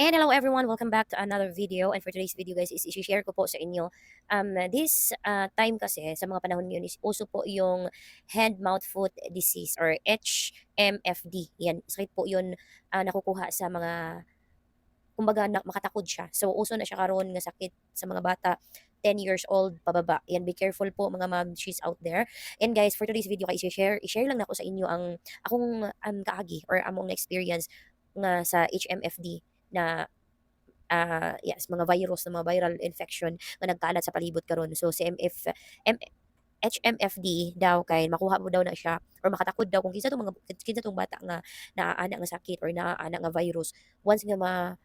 And hello everyone, welcome back to another video. And for today's video guys is i-share ko po sa inyo this time kasi sa mga panahon ngayon is uso po yung hand mouth foot disease or HMFD. Yan, sakit po yun nakukuha sa mga kumbaga makatakod siya. So uso na siya karon nga sakit sa mga bata 10 years old pababa. Yan, be careful po mga mom she's out there. And guys, for today's video kay i-share lang nako sa inyo ang akong kaagi or among na experience nga sa HMFD na yes, mga virus na mga viral infection nga nagkalat sa palibot karon. So si M HMFD daw kay makuha mo daw na siya or makatakod daw kung kinsa tong bata nga naaana nga sakit or naaana nga virus once nga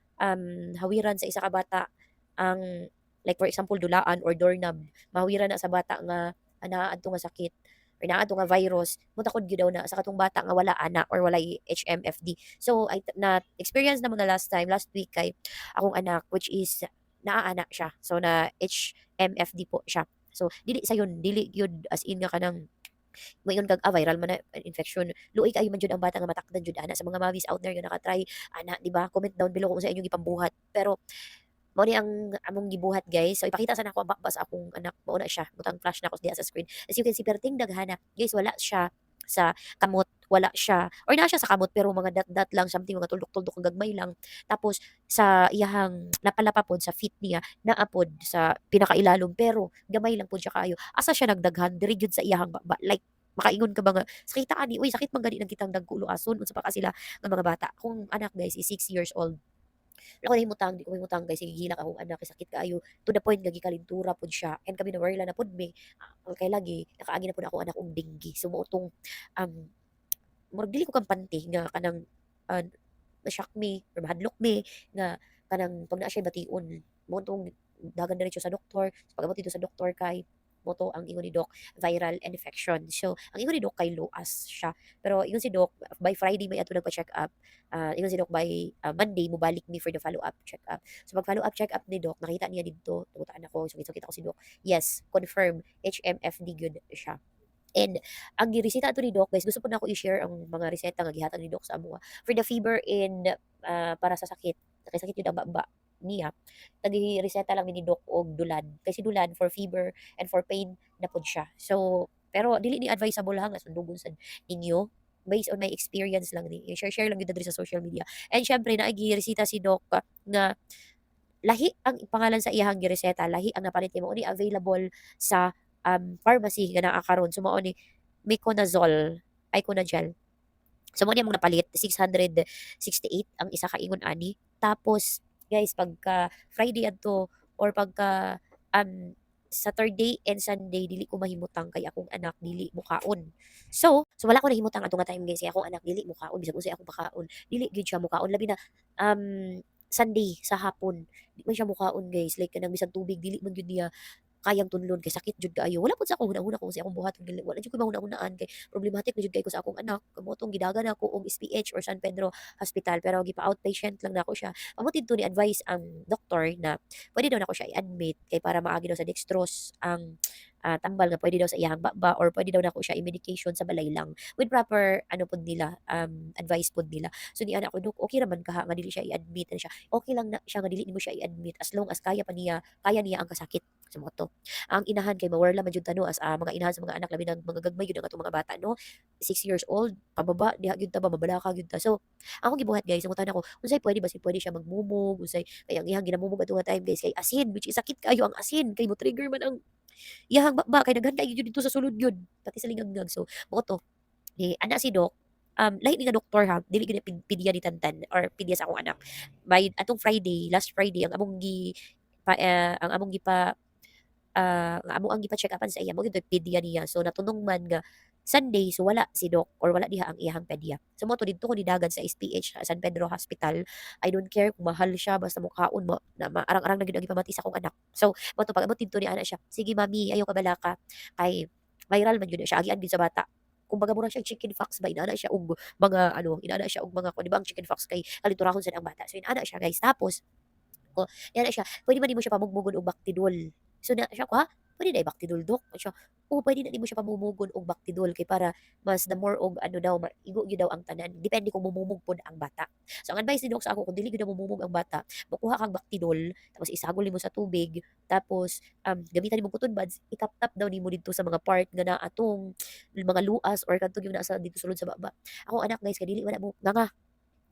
hawiran sa isa ka bata ang like for example dulaan or doorknob mahawiran na sa bata nga naa adto nga sakit or naa adto nga virus mutakod gyud daw na sa katong bata nga wala ana or walay HMFD. So I na experience na mo na last week kay akong anak which is naaana siya. So na HMFD po siya. So dili sayon dili gyud as in nga kanang mayon kag viral man na infection. Luoy kayo man jud ang bata nga matakdan jud ana sa mga mommies out there nga naka-try ana di ba? Comment down below kung sa inyong ipambuhat. Pero mao ni ang among gibuhat guys. So ipakita sa nako ang bakbas sa akong anak. Mao na siya. Butang flash na ako diha sa screen. As you can see perting daghana. Guys wala siya sa kamot, wala siya or naa siya sa kamot pero mga dat-dat lang something mga tuldok-tuldok ang gagmay lang. Tapos sa iyahang lapalapa pod sa feet niya naa pod sa pinakailalom pero gamay lang pod siya kaayo. Asa siya nagdaghan diri gyud sa iyahang baba like makaingon ka ba nga sakita ani uy sakit man gani nang kitang dagkulo ason unsa pa ka sila nga mga bata. Kung anak guys is 6 years old wala ko nahimutang, di ko mahimutang guys, sige hilak akong anak, kay sakit kaayo. To the point nga gikalintura pud siya. And kami na worry lang na pud me. Kay lagi nakaagi na pud ako anak og dengue. So mao tong um murag dili ko kampante nga kanang ah, na-shock me or mahadlok me nga kanang pag naa siya bation mo tong dagan diretso sa doktor. So, pag-abot dito sa doktor kay mo to ang ingon ni doc viral infection. So ang ingon ni doc kay loas siya. Pero ingon si doc by Friday may ato nagpa-check up. Ingon si doc by Monday mo balik me for the follow up check up. So pag follow up check up ni doc nakita niya dito tugutaan ako so kita ko si doc. Yes, confirm HMFD good siya. And ang gireseta ato ni doc guys, gusto po na ako i-share ang mga reseta nga gihatag ni doc sa amuha for the fever and para sa sakit. Kay sakit yun ang baba niya. Nagi-reseta lang ni doc og dulan. Kasi dulan for fever and for pain na pod siya. So pero dili ni advisable ha nga sundugon sad ninyo based on my experience lang ni share lang gyud diri sa social media. And syempre naagi-reseta si doc nga lahi ang pangalan sa iyahang gireseta, lahi ang napalit nimo ni available sa pharmacy nga naa karon. So mao ni Miconazole, Iconagel. So mao ni among napalit 668 ang isa ka ingon ani. Tapos guys pagka Friday adto or pagka Saturday and Sunday dili ko mahimutang kay akong anak dili mukaon. So wala ko nahimutang ato nga time guys kay akong anak dili mukaon bisag unsay akong pakaon. Dili gyud siya mukaon labi na Sunday sa hapon di man siya mukaon guys like kanang bisag tubig dili man gyud niya kayang tunlon kay sakit jud kaayo. Wala pud sa ako hunahuna kung sa akong buhaton dili wala jud ko mahuna-hunaan kay problematic na jud kay ko sa akong anak. Kamo tong gidagan ako og SPH or San Pedro Hospital pero gipa-outpatient lang nako siya. Amo didto ni advice ang doktor na pwede daw nako siya i-admit kay para maagi daw sa dextrose ang tambal nga pwede daw sa iyang baba or pwede daw nako siya i-medication sa balay lang with proper ano pud nila advice pud nila. So ni anak ko dok okay ra man ka nga dili siya i-admit na siya. Okay lang na siya nga dili nimo siya i-admit as long as kaya niya ang kasakit sa moto. Ang inahan kay mawarla man jud ta no as mga inahan sa mga anak labi ng mga gagmay gyud ang atong mga bata no. 6 years old pababa diha gyud ta ba mabalaka gyud ta. So ako gibuhat guys nangutan ako unsay pwede ba si pwede siya magmumog unsay kay ang iyang ginamumog ato nga time guys kay asin which is sakit kayo ang asin kay mo trigger man ang iyang bakba kay daghan kayo gyud dito sa sulod gyud pati sa lingag so mo to ni ana si doc lahi ni nga doktor ha dili gyud pedya ni tantan or pedya sa akong anak by atong Friday last Friday ang among ang among nga amo ang gipa-check-upan sa iya mo gyud pedya niya. So natunong man nga Sunday so wala si doc or wala diha ang iyang pedya. So mo to didto ko nidagan sa SPH San Pedro Hospital. I don't care kung mahal siya basta mukhaon mo na maarang-arang na gyud ang ipamati sa akong anak. So mo to pag-abot didto ni ana siya. Sige mami, ayaw ka balaka kay viral man gyud na siya agian gyud sa bata. Kumbaga mura siya chicken fox ba inaana siya og mga ano inaana siya og mga kun di ba ang chicken fox kay kaliturahon sa ang bata. So inaana siya guys tapos ko inaana siya pwede man nimo siya pamugmugon og Bactidol. So na siya ko ha "Puwede na i-Bactidol dok?" Sabi siya, "Oo, puwede na nimo siya pamumugon og Bactidol kay para mas the more og ano daw maigo gyud daw ang tanan, depende kung momumog pod ang bata." So ang advice ni doc sa ako kung dili gyud na momumog ang bata, mokuha kang Bactidol tapos isagol nimo sa tubig tapos, gamitan nimong cotton buds, itap-tap daw nimo didto sa mga part nga naa atong mga luas or kadtong yung nasa dito sulod sa baba. Akong anak guys kay dili man mo nganga.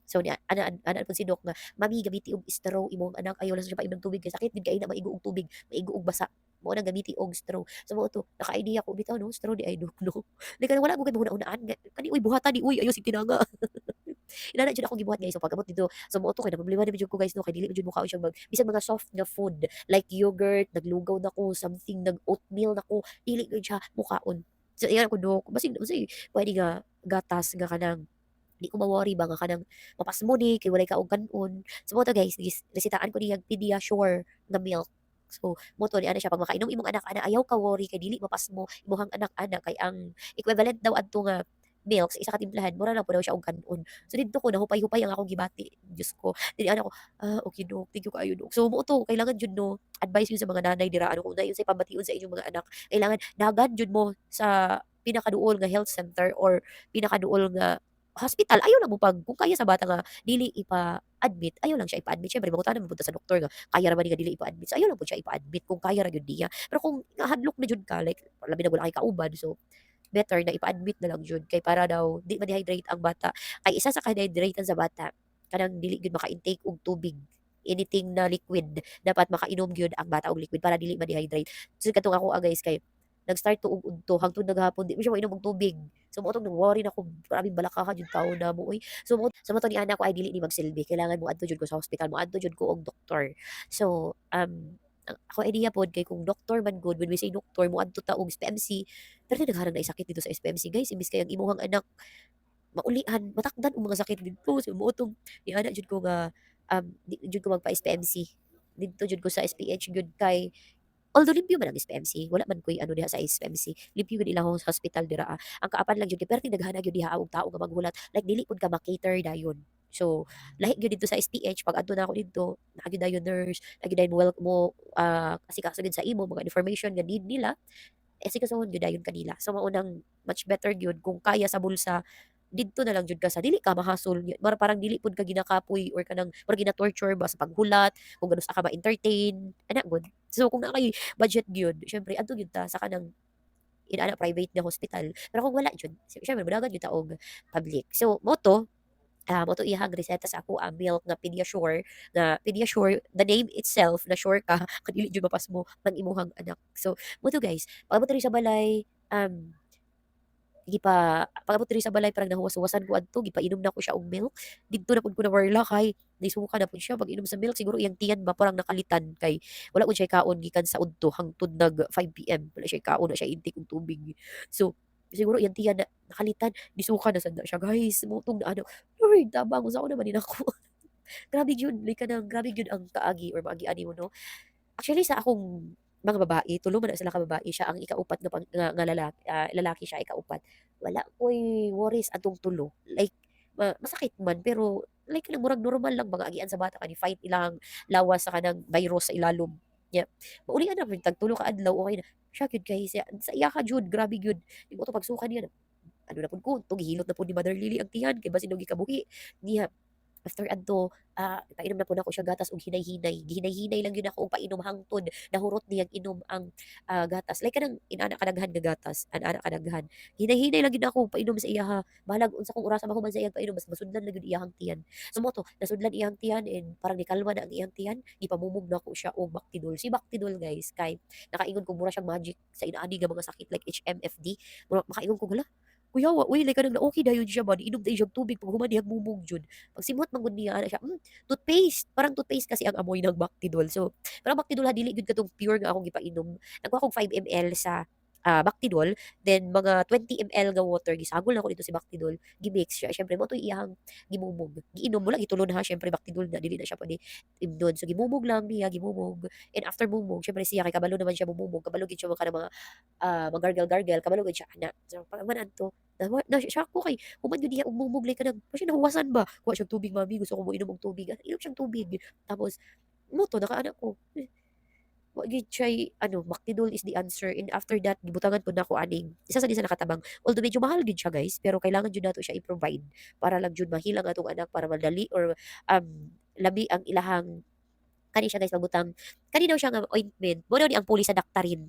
So ni ana pud si doc nga, "Mami gamiti og straw imong anak, ayaw lang sa siya painom tubig kay sakit gid kay na maigo og tubig, maigo og basa." Mao nang gamiti og straw. So mao to, naka-idea ko bitaw no, straw di ay doc no. Di ka wala mo kay mahuna-hunaan nga, "Kani uy buhatan ni uy, ayaw sig tinanga." Inana jud ako gibuhat guys, so pag-abot dito sa mo to kay naproblema na jud ko guys no, kay dili jud mukaon siyang bisan mga soft na food like yogurt, naglugaw na ko, something nag-oatmeal na ko, dili gyud siya mukaon. So iyan ko dok, basig unsay puwede nga gatas nga kanang di ko ma-worry ba nga kanang mapasmo ni kay walay kaog kanon. So mo to guys, resitaan ko niyang Pediasure nga milk. So mo to ni ana siya pag makainom imong anak ana ayaw ka worry kay dili mapasmo imong anak ana kay ang equivalent daw adto nga milk sa isa ka timplahan mura lang po daw siya og kanon. So didto ko nahupay-hupay ang akong gibati, Diyos ko. Dili ana ko, okey dok, thank you kaayo dok. So mo to kailangan jud no, advice yun sa mga nanay dira ano kung nayon say pambation sa inyong mga anak, kailangan dagan jud mo sa pinakaduol nga health center or pinakaduol nga hospital. Ayaw lang mo pag kung kaya sa bata nga dili ipa-admit, ayaw lang siya ipa-admit. Siyempre mangutanan man punta sa doktor nga kaya ra ba ni nga dili ipa-admit. So ayaw lang pud siya ipa-admit kung kaya ra gyud niya. Pero kung nahadlok na jud ka like labi na wala kay kauban, so better na ipa-admit na lang jud kay para daw di ma-dehydrate ang bata. Kay isa sa ka-dehydratan sa bata kanang dili gyud maka-intake og tubig. Anything na liquid dapat makainom gyud ang bata og liquid para dili ma-dehydrate. So katong ako guys kay nag-start to og udto hangtod naghapon di mo siya mainom og tubig. So mo tong nag-worry na ko grabeng balakahan yung taon na mo uy. So mo to ni ana ko ay dili ni magsilbi kailangan mo adto jud ko sa hospital mo adto jud ko og doktor. So ang ako idea pod kay kung doktor man good when we say doktor mo adto ta og SPMC pero nagharang na sakit dito sa SPMC guys imbis kay ang imuhang anak maulian matakdan og mga sakit didto so mo tong ni ana jud ko nga di jud ko magpa SPMC didto jud ko sa SPH gud kay although limpyo man ang SPMC, wala man ko'y ano diha sa SPMC, limpyo gyud ilahong hospital dira, ang kaapan lang jud kay perting daghana gyud diha og tawo nga maghulat, like dili pud ka ma-cater dayon. So, lahi gyud dito sa SPH pag adto na ako didto, naa gyud dayon nurse, naa gyud dayon asikaso gyud sa imo mga information nga need nila, asikasuhon gyud dayon kanila. So, maunang much better gyud kung kaya sa bulsa, didto na lang jud ka sa dili ka mahasol, parang dili pud ka ginakapoy or kanang murag gina-torture ba sa paghulat, kung gano sa ka ma-entertain, ana gud. So, kung naa kay budget gyud, siyempre adto gyud ta sa kanang inaana private nga hospital. Pero kung wala jud, siyempre modagan gyud ta og public. So, mo to iyang reseta sa ako ang milk nga Pediasure, the name itself na sure ka kadili jud mapasmo ng imuhang anak. So, mo to guys, pag mo diri sa balay, pag-abot diri sa balay parang nahuwas-huwasan ko adto, gipainom na ko siya og milk. Didto na pud ko nawarla kay naisuka na pud siya pag-inom sa milk siguro iyang tiyan ba parang nakalitan kay wala pud siya kaon gikan sa udto hangtod nag 5 PM wala siya kaon, wala siya intake og tubig. So, siguro iyang tiyan na nakalitan, nisuka na sad na siya guys. Motong na ano, Lord tabang unsaon naman din ako. Grabe gyud, like kanang grabe gyud ang kaagi or maagi ani mo no. Actually sa akong mga babae, tulo man na sila ka babae, siya ang ikaupat nga nga lalaki siya ikaupat. Wala ko'y worries atong tulo. Like masakit man pero like kanang murag normal lang mga agian sa bata kani fight ilang lawas sa kanang virus sa ilalom. Yeah. Maulian na tag tulo ka adlaw okay na. Siya gyud kay sa iya ka jud, grabe gyud. Di mo to pagsukan niya ano na pud ko, tugihilot na pud ni Mother Lily ang tiyan kay basin og gikabuhi. Niya after adto, painom na po nako siya gatas og hinay-hinay. Gihinay-hinay lang yun ako og painom hangtod nahurot niyang inom ang, gatas. Like kanang inana kadaghan nga gatas, ana kadaghan. Hinay-hinay lang gyud ako og painom sa iya ha. Balag unsa kung orasa mahuman sa iyang painom basta masudlan lang gyud iyang tiyan. So mo to, nasudlan iyang tiyan and parang nikalma na ang iyang tiyan, gipamumog na ko siya og Bactidol. Si Bactidol guys kay nakaingon ko mura siyang magic sa inaani nga mga sakit like HMFD. Mura makaingon ko hala, kuyawa uy like kanang na-okey dayon siya ba, inom dayon siyang tubig pag human diyang mumog jud. Pagsimot man gud niya ana siya, toothpaste, parang toothpaste kasi ang amoy ng Bactidol. So, pero ang Bactidol ha dili gud katong pure nga akong gipainom. Nagkuha akong 5 ml sa Bactidol, then mga 20 ml nga water gisagol na ko dito si Bactidol, gi-mix siya. Syempre mo to iyang gimumog. Giinom mo lang itulon ha syempre Bactidol na dili na siya pwede imnon. So gimumog lang niya, gimumog. And after mumog, syempre siya kay kabalo naman siya mumumog, kabalo gid siya mga kanang mga magargle-gargle, kabalo gid siya ana. So pag man adto na-shock ko kay human gyud diha og mumog like kanang siya nahuwasan ba? Kuha siyang tubig mami gusto ko mo inom og tubig. Inom siyang tubig. Tapos mo to naka-ana ko. wa gyud siya'y ano, Mactinol is the answer, and after that gibutangan pud nako aning isa sa di sa nakatabang. Although medyo mahal gid siya guys, pero kailangan jud nato siya i-provide para lang jud mahilang atong anak, para madali or labi ang ilahang kani siya guys mabutang, kani daw siya nga ointment, mo daw ni ang puli sa Daktarin.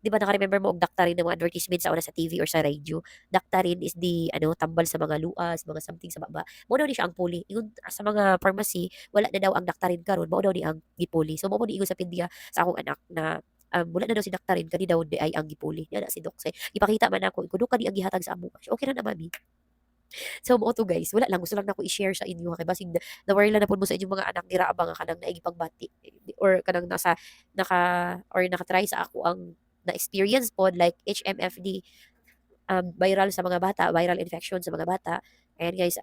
'Di ba naka-remember mo og Daktarin na mga advertisement sa una sa TV or sa radyo? Daktarin is the ano, tambal sa mga luas, mga something sa baba. Mo daw ni siya ang puli. Ingon sa mga pharmacy, wala na daw ang Daktarin karon, mao daw ni ang gipuli. So mao ni ingon sa pindya sa akong anak na wala na daw si Daktarin, kani daw di ay ang gipuli. Yan na si Doc say, ipakita man ako, kuno kani ang gihatag sa amo. Okay ra na mami. So mao to guys, wala lang gusto lang nako i-share sa inyo kay basig nawari lang na pud mo sa inyong mga anak dira abang nga kanang naigi pagbati or kanang or naka-try sa ako ang na-experience pod like HMFD, viral sa mga bata, viral infection sa mga bata. Ayan guys,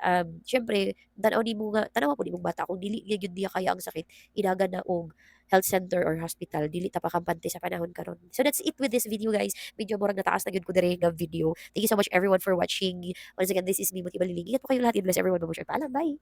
siyempre tanaw nimo nga tanawa po nimong bata kung dili gyud niya kaya ang sakit, idagan na og health center or hospital, dili ta pa kampante sa panahon karon. So that's it with this video guys. Medyo murag nataas na gyud ko diri nga video. Thank you so much everyone for watching. Once again, this is me Moti Baliling. Ingat po kayo lahat. God bless everyone. Mabuhay. Paalam. Bye.